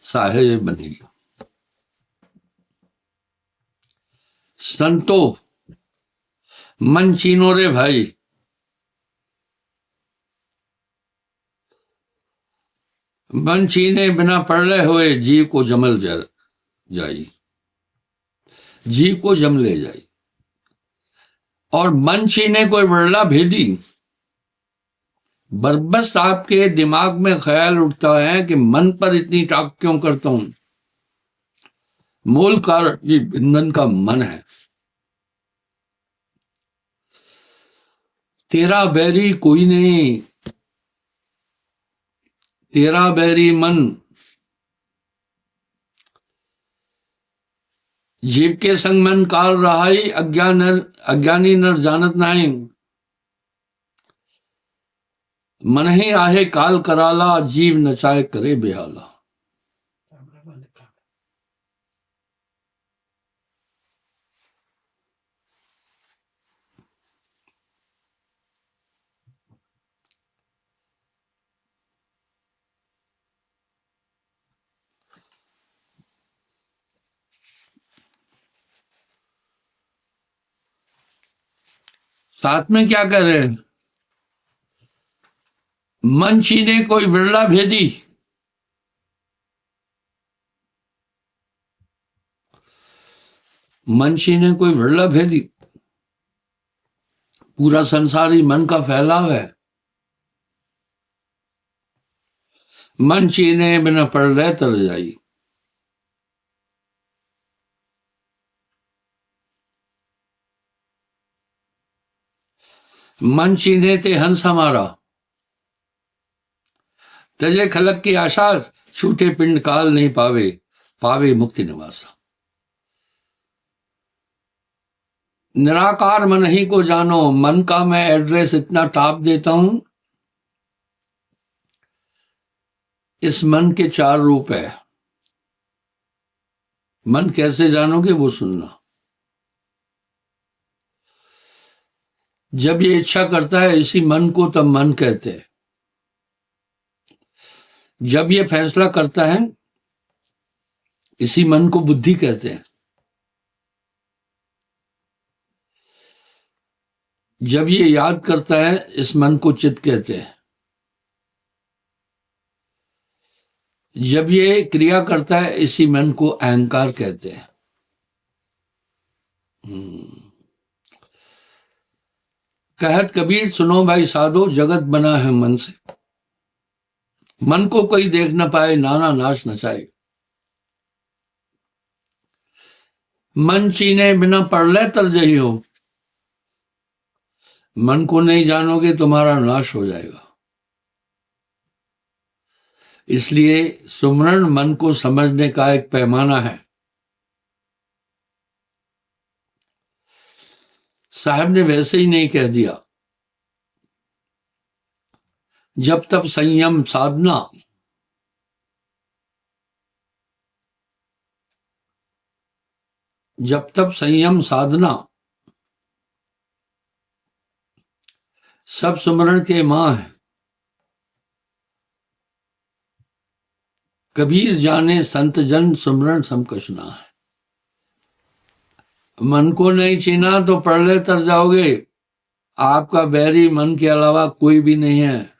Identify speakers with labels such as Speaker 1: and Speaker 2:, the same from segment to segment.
Speaker 1: साहेब बनी। संतो मन चीनो रे भाई, मन चीने बिना पढ़ले हुए जी को जमल जाई, जी को जम ले जाई। और मन चीने कोई वर्ला भेदी, बरबस आपके दिमाग में ख्याल उठता है कि मन पर इतनी टाक क्यों करता हूं। मूल कारण ये बंधन का मन है। तेरा बैरी कोई नहीं, तेरा बैरी मन। जीव के संग मन काल रहाई, अज्ञानी नर जानत नहीं। मन ही आहे काल कराला, जीव नचाए करे बेहाला। साथ में क्या कह रहे हैं? मन चीने कोई विरला भेदी, मन चीने कोई विरला भेदी। पूरा संसार ही मन का फैलाव है। मन चीने बिना पढ़ रहे तर जाई। मन चीने ते हंस हमारा, तजे खलक की आशा, छूटे पिंड काल नहीं पावे, पावे मुक्ति निवासा। निराकार मन ही को जानो, मन का मैं एड्रेस इतना टाप देता हूं। इस मन के 4 रूप है। मन कैसे जानोगे वो सुनना। जब ये इच्छा करता है इसी मन को तब मन कहते हैं। जब ये फैसला करता है इसी मन को बुद्धि कहते हैं। जब ये याद करता है इस मन को चित्त कहते हैं। जब ये क्रिया करता है इसी मन को अहंकार कहते हैं। कहत कबीर सुनो भाई साधो, जगत बना है मन से। मन को कोई देख न पाए, नाना नाश नचाए। मन चीने बिना पढ़ ले तर जही हो। मन को नहीं जानोगे तुम्हारा नाश हो जाएगा। इसलिए सुमरण मन को समझने का एक पैमाना है। साहब ने वैसे ही नहीं कह दिया। जब तक संयम साधना, जब तक संयम साधना सब सुमरण के मां है। कबीर जाने संत जन, सुमरण सम कछु ना है। मन को नहीं छीना तो पढ़ ले तर जाओगे। आपका बैरी मन के अलावा कोई भी नहीं है।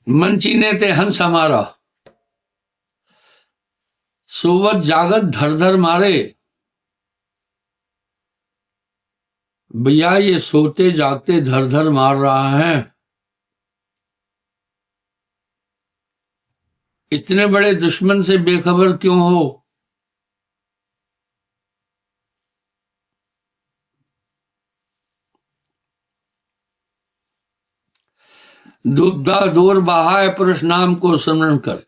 Speaker 1: मन चीने ते हंस हमारा, सोवत जागत धर धर मारे। भैया ये सोते जागते धर धर मार रहा है। इतने बड़े दुश्मन से बेखबर क्यों हो? डूबता दूर बहाए पुरुष नाम को स्मरण कर।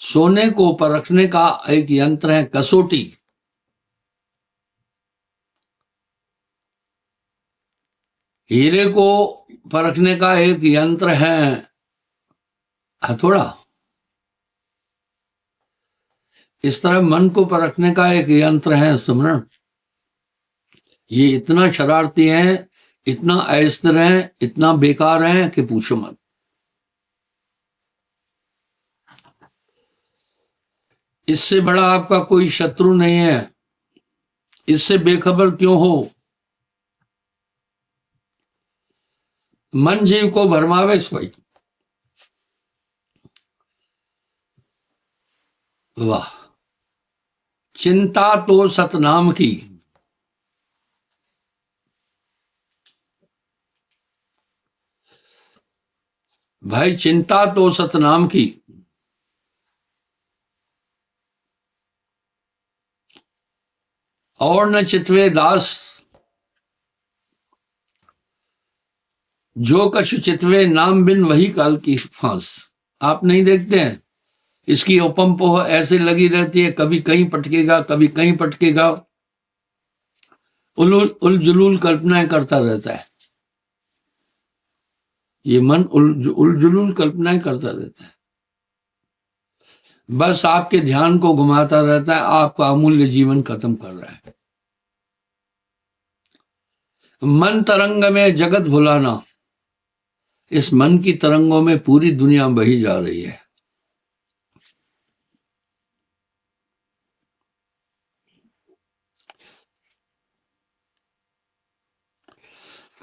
Speaker 1: सोने को परखने का एक यंत्र है कसौटी। हीरे को परखने का एक यंत्र है हथौड़ा। इस तरह मन को परखने का एक यंत्र है स्मरण। ये इतना शरारती है, इतना अस्थिर है, इतना बेकार है कि पूछो मत। इससे बड़ा आपका कोई शत्रु नहीं है, इससे बेखबर क्यों हो। मन जीव को भरमावे सोई। वाह, चिंता तो सतनाम की। भाई चिंता तो सतनाम की। और न चितवे दास, जो कछु चितवे नाम बिन वही काल की फांस। आप नहीं देखते हैं, इसकी उपमपोह ऐसे लगी रहती है, कभी कहीं पटकेगा कभी कहीं पटकेगा, उलझुल कल्पनाएं करता रहता है। ये मन उलझुल कल्पनाएं करता रहता है, बस आपके ध्यान को घुमाता रहता है, आपका अमूल्य जीवन खत्म कर रहा है। मन तरंग में जगत भुलाना, इस मन की तरंगों में पूरी दुनिया बही जा रही है।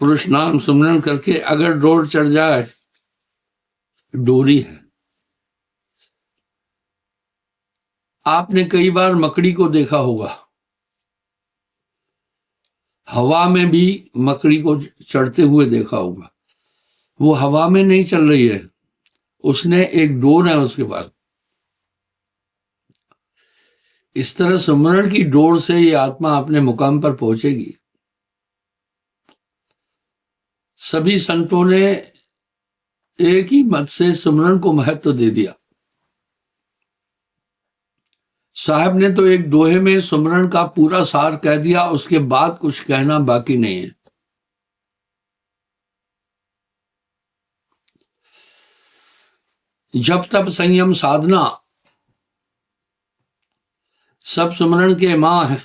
Speaker 1: पुरुष नाम सुमरन करके अगर डोर चढ़ जाए, डोरी है। आपने कई बार मकड़ी को देखा होगा, हवा में भी मकड़ी को चढ़ते हुए देखा होगा। वो हवा में नहीं चल रही है, उसने एक डोर है उसके पास। इस तरह सुमरण की डोर से ये आत्मा अपने मुकाम पर पहुंचेगी। सभी संतों ने एक ही मत से सुमरण को महत्व दे दिया। साहब ने तो एक दोहे में सुमरण का पूरा सार कह दिया, उसके बाद कुछ कहना बाकी नहीं है। जब तब संयम साधना सब सुमरण के मां है।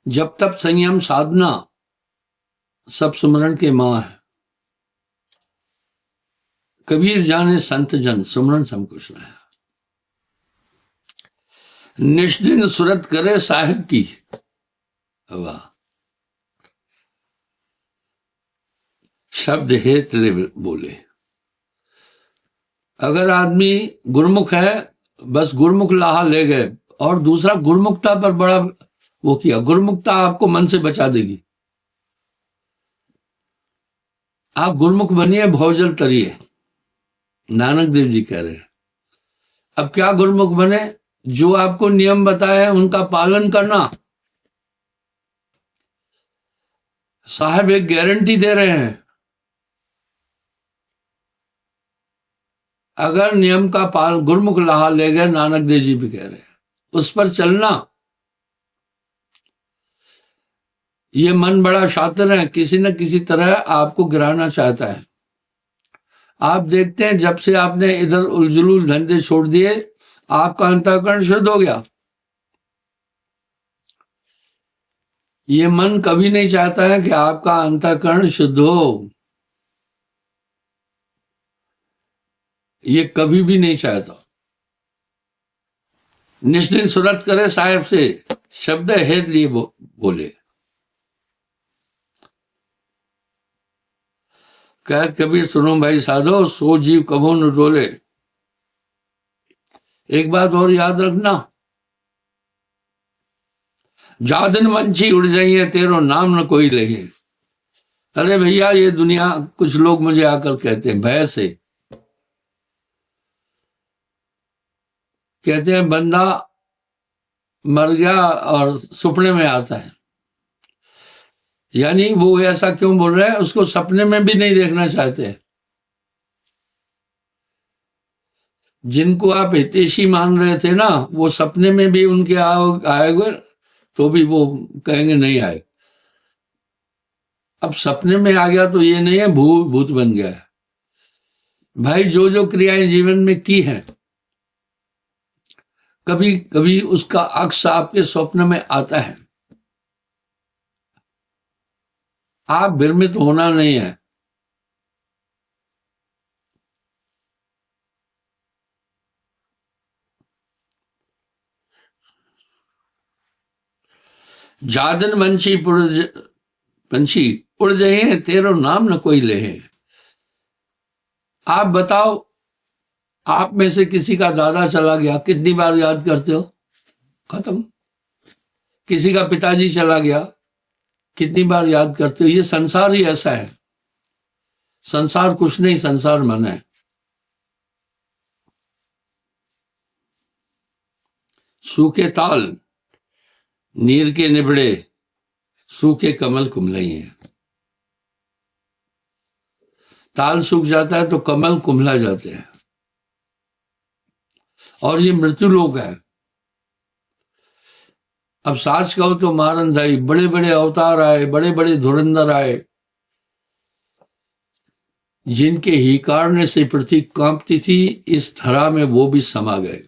Speaker 1: जब तब संयम साधना सब सुमरण के मां है। कबीर जाने संत जन सुमरण सब कुछ है। निष्दिन सुरत करे साहिब की। वाह, शब्द हेत ले बोले। अगर आदमी गुरमुख है, बस गुरमुख लाहा ले गए, और दूसरा गुरमुखता पर बड़ा वो किया। गुरमुखता आपको मन से बचा देगी। आप गुरमुख बनिए, भवजल तरिए, नानक देव जी कह रहे हैं। अब क्या गुरमुख बने? जो आपको नियम बताए उनका पालन करना। साहब एक गारंटी दे रहे हैं, अगर नियम का पालन, गुरमुख लाहा ले गए, नानक देव जी भी कह रहे हैं, उस पर चलना। ये मन बड़ा शातिर है, किसी न किसी तरह आपको गिराना चाहता है। आप देखते हैं जब से आपने इधर उलझुल धंधे छोड़ दिए, आपका अंतःकरण शुद्ध हो गया। ये मन कभी नहीं चाहता है कि आपका अंतःकरण शुद्ध हो, ये कभी भी नहीं चाहता। निष्दिन सुरत करे साहिब से, शब्द हेत लिए बोले। कहत कबीर सुनो भाई साधो, सो जीव कभो न डोले। एक बात और याद रखना, जादन मंची उड़ जाइए, तेरो नाम न कोई लगे। अरे भैया, ये दुनिया, कुछ लोग मुझे आकर कहते हैं भय से, कहते हैं बंदा मर गया और सपने में आता है। यानी वो ऐसा क्यों बोल रहे हैं? उसको सपने में भी नहीं देखना चाहते। जिनको आप हितैषी मान रहे थे ना, वो सपने में भी उनके आएगे तो भी वो कहेंगे नहीं आए। अब सपने में आ गया तो ये नहीं है भूत बन गया है। भाई जो जो क्रियाएं जीवन में की हैं, कभी कभी उसका अक्स आपके स्वप्न में आता है। आप भ्रमित होना नहीं है। जादन पंछी उड़ जाए, तेरो नाम न कोई ले। आप बताओ, आप में से किसी का दादा चला गया, कितनी बार याद करते हो? खत्म। किसी का पिताजी चला गया, कितनी बार याद करते हो? ये संसार ही ऐसा है। संसार कुछ नहीं, संसार मन है। सूखे ताल नीर के निबड़े, सूखे कमल कुमलई हैं। ताल सूख जाता है तो कमल कुम्हला जाते हैं। और ये मृत्यु लोक है। अब साच कहो तो मारन धाई, बड़े बड़े अवतार आए, बड़े बड़े धुरंधर आए, जिनके ही कारण से पृथ्वी कांपती थी, इस धरा में वो भी समा गए।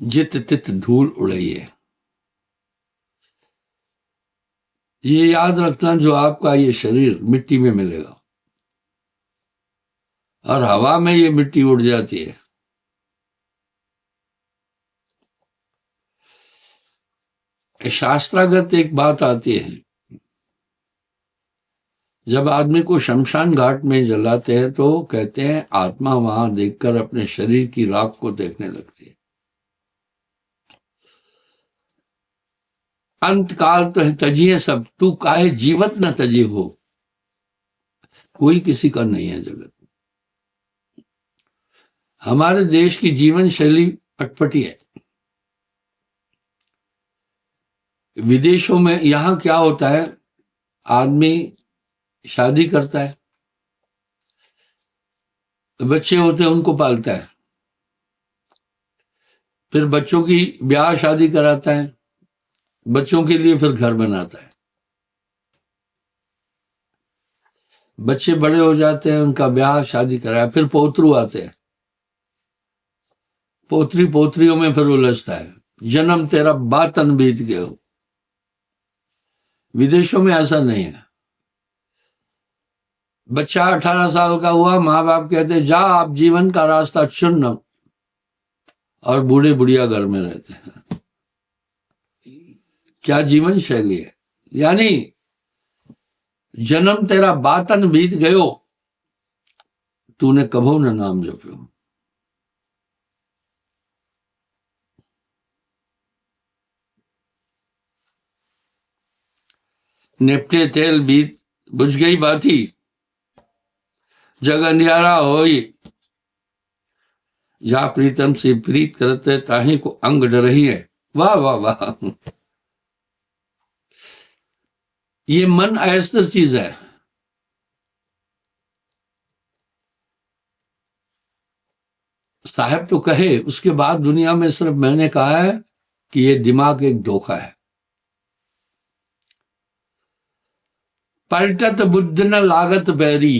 Speaker 1: जित तित धूल उड़ाइए। ये याद रखना, जो आपका ये शरीर मिट्टी में मिलेगा और हवा में ये मिट्टी उड़ जाती है। शास्त्रागत एक बात आती है, जब आदमी को शमशान घाट में जलाते हैं तो कहते हैं आत्मा वहां देखकर अपने शरीर की राख को देखने लगती है। अंत काल तो है तजिए सब, तू काहे जीवत न तजी हो। कोई किसी का नहीं है जगत। हमारे देश की जीवन शैली अटपटी है। विदेशों में, यहां क्या होता है, आदमी शादी करता है, बच्चे होते हैं, उनको पालता है, फिर बच्चों की ब्याह शादी कराता है, बच्चों के लिए फिर घर बनाता है, बच्चे बड़े हो जाते हैं, उनका ब्याह शादी कराया, फिर पोतरू आते हैं, पोतरी पोतरियों में फिर उलझता है, जन्म तेरा बातन बीत गए हो। विदेशों में ऐसा नहीं है। बच्चा 18 साल का हुआ, माँ बाप कहते जा आप जीवन का रास्ता चुन, और बूढ़े बुढ़िया घर में रहते हैं। क्या जीवन शैली है। यानी जन्म तेरा बातन बीत गयो, तूने कभो न नाम जप्यो। निपटे तेल बीत बुझ गई बाती, जग अंधियारा होई, जा प्रीतम से प्रीत करते ताही को अंग डरही है। वाह वाह वाह। ये मन अस्थिर चीज है। साहब तो कहे, उसके बाद दुनिया में सिर्फ मैंने कहा है कि ये दिमाग एक धोखा है। पलटत बुद्ध न लागत बैरी,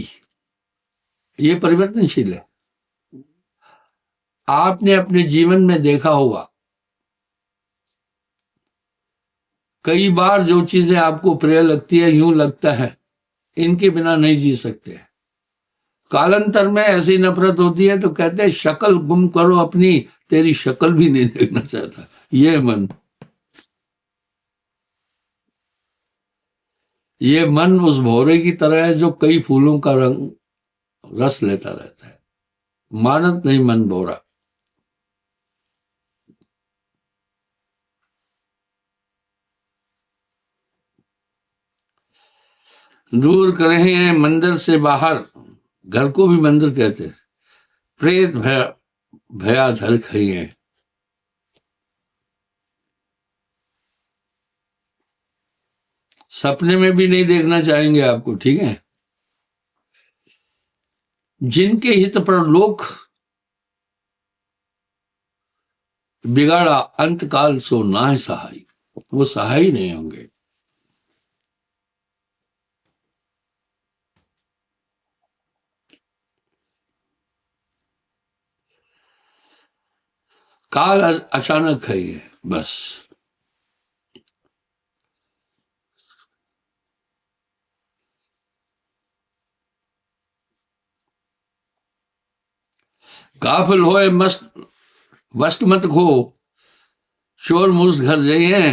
Speaker 1: ये परिवर्तनशील है। आपने अपने जीवन में देखा होगा, कई बार जो चीजें आपको प्रिय लगती है, यूं लगता है इनके बिना नहीं जी सकते। कालांतर में ऐसी नफरत होती है तो कहते हैं शक्ल गुम करो अपनी, तेरी शक्ल भी नहीं देखना चाहता ये मन। ये मन उस भौरे की तरह है जो कई फूलों का रंग रस लेता रहता है। मानत नहीं मन भौरा। दूर करे हैं मंदिर से बाहर, घर को भी मंदिर कहते हैं। प्रेत भयाधर खई है। सपने में भी नहीं देखना चाहेंगे आपको, ठीक है। जिनके हित पर लोग बिगाड़ा अंतकाल सो नाय सहाय, वो सहाय नहीं होंगे। काल अचानक है ये, बस। गाफिल होए मस्त वस्त मत खो, चोर मूस घर जाइए,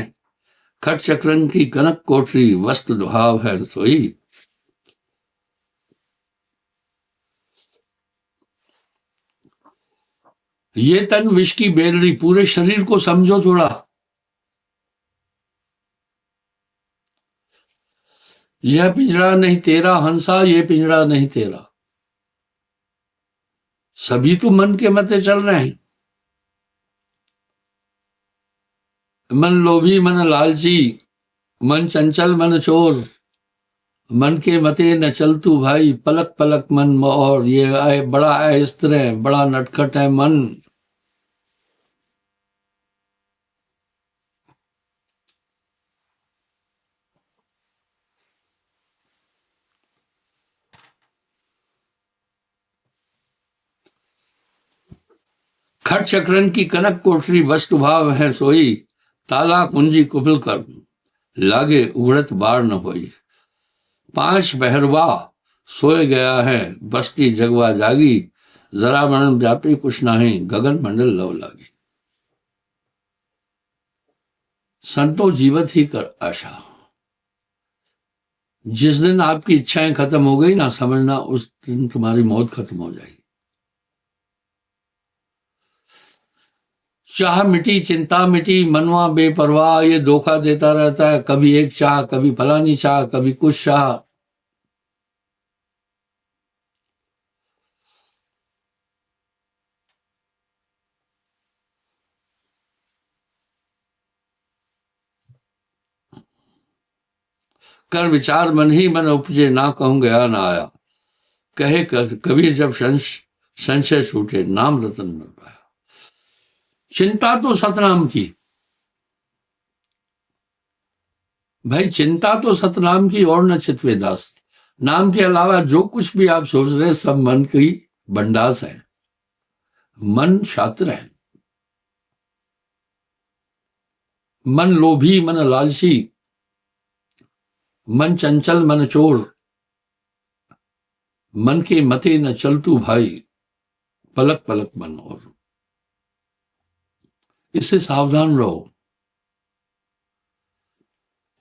Speaker 1: खट चक्रन की कनक कोठरी, वस्त दुहाव है सोई। ये तन विष की बेलड़ी, पूरे शरीर को समझो थोड़ा। यह पिंजरा नहीं तेरा हंसा, ये पिंजरा नहीं तेरा। सभी तो मन के मते चल रहे हैं। मन लोभी मन लालची, मन चंचल मन चोर, मन के मते न चल तू भाई, पलक पलक मन और। ये आए बड़ा अस्त्र है, बड़ा नटखट है मन। खट चक्रन की कनक कोठरी, वस्तु भाव है सोई। ताला कुंजी कुफल कर, लागे उड़त बार न होई। पांच बहरवा सोए गया है, बस्ती जगवा जागी। जरा मरण व्यापी कुछ नाही, गगन मंडल लव लागी। संतो जीवत ही कर आशा। जिस दिन आपकी इच्छाएं खत्म हो गई ना, समझना उस दिन तुम्हारी मौत खत्म हो जाएगी। चाह मिटी चिंता मिटी, मनवा बेपरवाह ये धोखा देता रहता है। कभी एक चाह, कभी फलानी चाह, कभी कुछ चाह। कर विचार मन ही मन उपजे, ना कहूं गया ना आया। कहे कबीर जब संशय छूटे, नाम रतन न पाया। चिंता तो सतनाम की भाई, चिंता तो सतनाम की और न चितवे दास। नाम के अलावा जो कुछ भी आप सोच रहे हैं, सब मन की बंडास है। मन शातिर है। मन लोभी मन लालची, मन चंचल मन चोर, मन के मते न चलतू भाई, पलक पलक मन और। इससे सावधान रहो।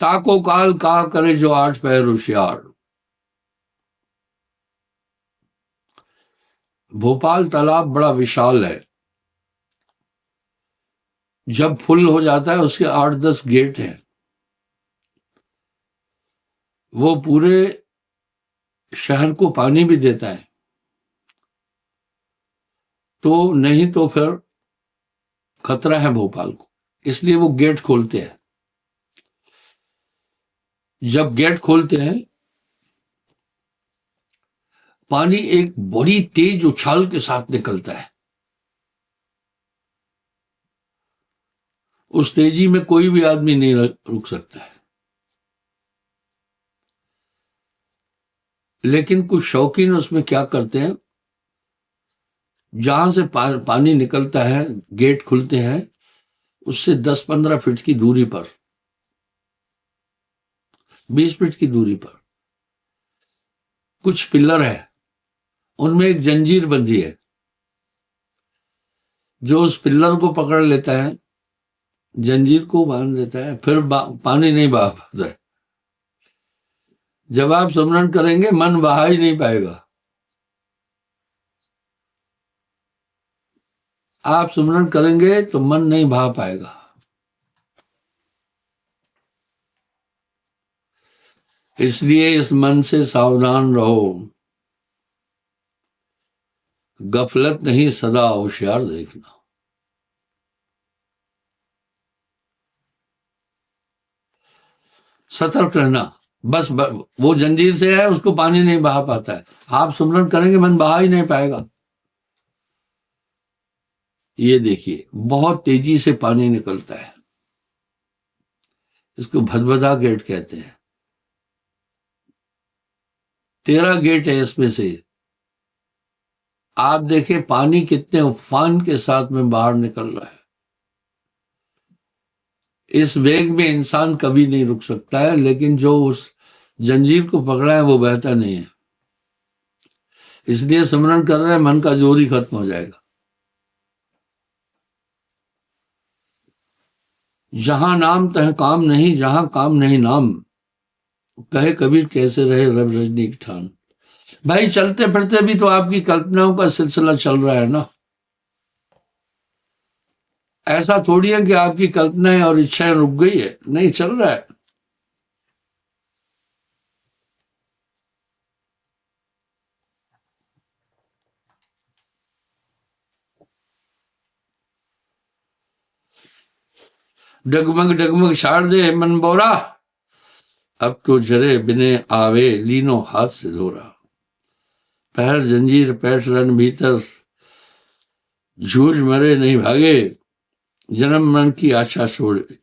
Speaker 1: ताको काल का करे जो आठ पैर होशियार। भोपाल तालाब बड़ा विशाल है। जब फुल हो जाता है, उसके 8-10 गेट हैं। वो पूरे शहर को पानी भी देता है। तो नहीं तो फिर खतरा है भोपाल को, इसलिए वो गेट खोलते हैं। जब गेट खोलते हैं, पानी एक बड़ी तेज उछाल के साथ निकलता है। उस तेजी में कोई भी आदमी नहीं रुक सकता है। लेकिन कुछ शौकीन उसमें क्या करते हैं, जहां से पानी निकलता है, गेट खुलते हैं, उससे 10-15 फीट की दूरी पर, 20 फीट की दूरी पर कुछ पिलर है। उनमें एक जंजीर बंधी है। जो उस पिलर को पकड़ लेता है, जंजीर को बांध देता है, फिर पानी नहीं बहा पाता है। जब आप सुमरन करेंगे, मन बहा ही नहीं पाएगा। आप सुमरन करेंगे तो मन नहीं बहा पाएगा। इसलिए इस मन से सावधान रहो। गफलत नहीं, सदा होशियार देखना। सतर्क रहना। बस वो जंजीर से है, उसको पानी नहीं बहा पाता है। आप सुमरन करेंगे, मन बहा ही नहीं पाएगा। ये देखिए बहुत तेजी से पानी निकलता है, इसको भदभदा गेट कहते हैं। 13 गेट है इसमें से। आप देखें पानी कितने उफान के साथ में बाहर निकल रहा है। इस वेग में इंसान कभी नहीं रुक सकता है, लेकिन जो उस जंजीर को पकड़ा है वो बहता नहीं है। इसलिए सिमरन कर रहे हैं, मन का जोर ही खत्म हो जाएगा। जहां नाम तह काम नहीं, जहां काम नहीं नाम, कहे कबीर कैसे रहे रब रजनी की ठान। भाई चलते फिरते भी तो आपकी कल्पनाओं का सिलसिला चल रहा है ना। ऐसा थोड़ी है कि आपकी कल्पनाएं और इच्छाएं रुक गई है, नहीं, चल रहा है। डगमग डगमग छाड़ दे मन बोरा, अब तो जरे बिने आवे लीनो हाथ से धोरा। पैर जंजीर पैठ रन भीतर, झूझ मरे नहीं भागे, जन्म मन की आशा छोड़े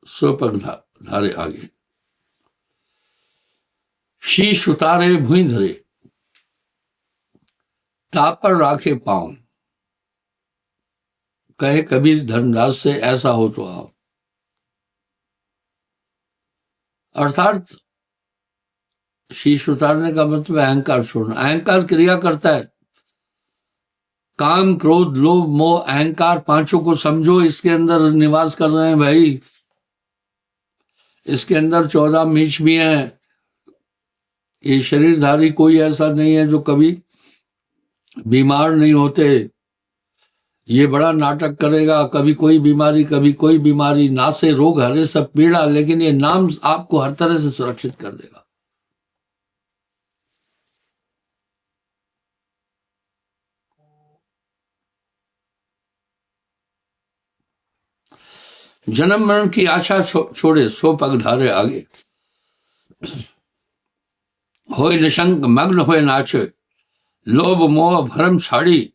Speaker 1: सो पग धारे आगे। शीश उतारे भूई धरे, ताप पर राखे पांव, कहे कबीर धर्मदास से ऐसा हो तो आओ। अर्थात शीश उतारने का मतलब अहंकार छोड़ना। अहंकार क्रिया करता है। काम क्रोध लोभ मोह अहंकार पांचों को समझो, इसके अंदर निवास कर रहे हैं भाई। इसके अंदर 14 मीच भी हैं। ये शरीरधारी कोई ऐसा नहीं है जो कभी बीमार नहीं होते। ये बड़ा नाटक करेगा, कभी कोई बीमारी कभी कोई बीमारी, ना से रोग हरे सब पीड़ा, लेकिन ये नाम आपको हर तरह से सुरक्षित कर देगा। जन्म मरण की आशा छोड़े सो पग धारे आगे। होए निशंक मग्न होए नाचे, लोभ मोह भरम छाड़ी,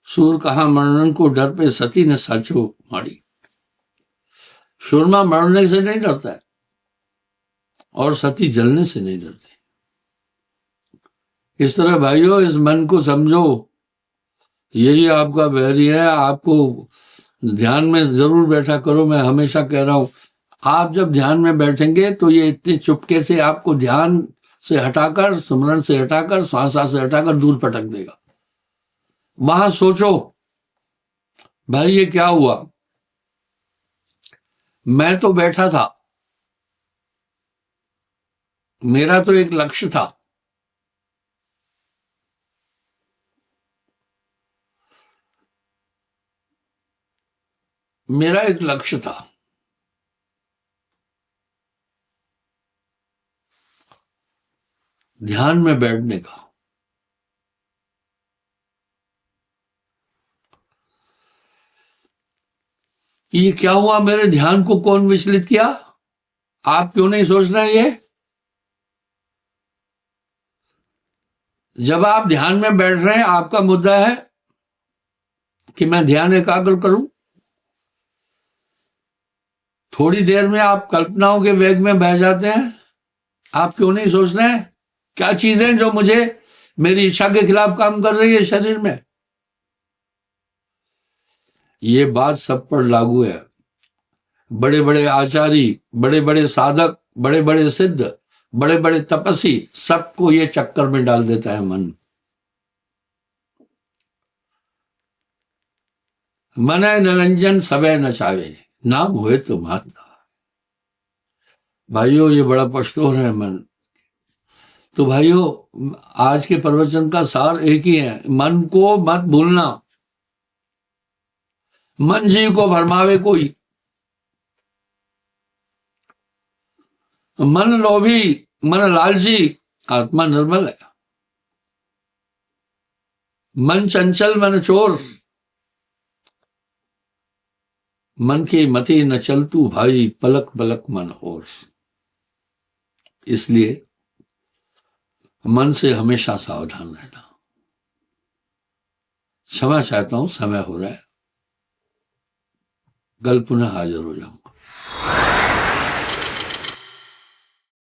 Speaker 1: सूर कहा मरणन को डर पे सती ने साचो मारी। सूरमा मरने से नहीं डरता है और सती जलने से नहीं डरती। इस तरह भाइयों इस मन को समझो, यही आपका बैरी है। आपको ध्यान में जरूर बैठा करो। मैं हमेशा कह रहा हूं, आप जब ध्यान में बैठेंगे तो ये इतने चुपके से आपको ध्यान से हटाकर, सुमरण से हटाकर, श्वासा से हटाकर दूर पटक देगा। वहां सोचो भाई ये क्या हुआ, मैं तो बैठा था, मेरा तो एक लक्ष्य था, मेरा एक लक्ष्य था। ध्यान में बैठने का। ये क्या हुआ, मेरे ध्यान को कौन विचलित किया? आप क्यों नहीं सोच रहे ये? जब आप ध्यान में बैठ रहे हैं, आपका मुद्दा है कि मैं ध्यान एकाग्र करूं। थोड़ी देर में आप कल्पनाओं के वेग में बह जाते हैं। आप क्यों नहीं सोच रहे हैं क्या चीजें जो मुझे मेरी इच्छा के खिलाफ काम कर रही है शरीर में? ये बात सब पर लागू है। बड़े बड़े आचार्य, बड़े बड़े साधक, बड़े बड़े सिद्ध, बड़े बड़े तपस्वी, सबको ये चक्कर में डाल देता है मन। मनै निरंजन सबे नचावे, नाम हुए तो महात्मा। भाइयों ये बड़ा पश्तोर है मन। तो भाइयों आज के प्रवचन का सार एक ही है, मन को मत भूलना। मन जीव को भरमावे कोई, मन लोभी मन लालची, आत्मा निर्मल है। मन चंचल मन चोर, मन की मति न चलतू भाई, पलक पलक मन और। इसलिए मन से हमेशा सावधान रहना। क्षमा चाहता हूं, समय हो रहा है। कल पुनः हाजिर हो जाऊंगा।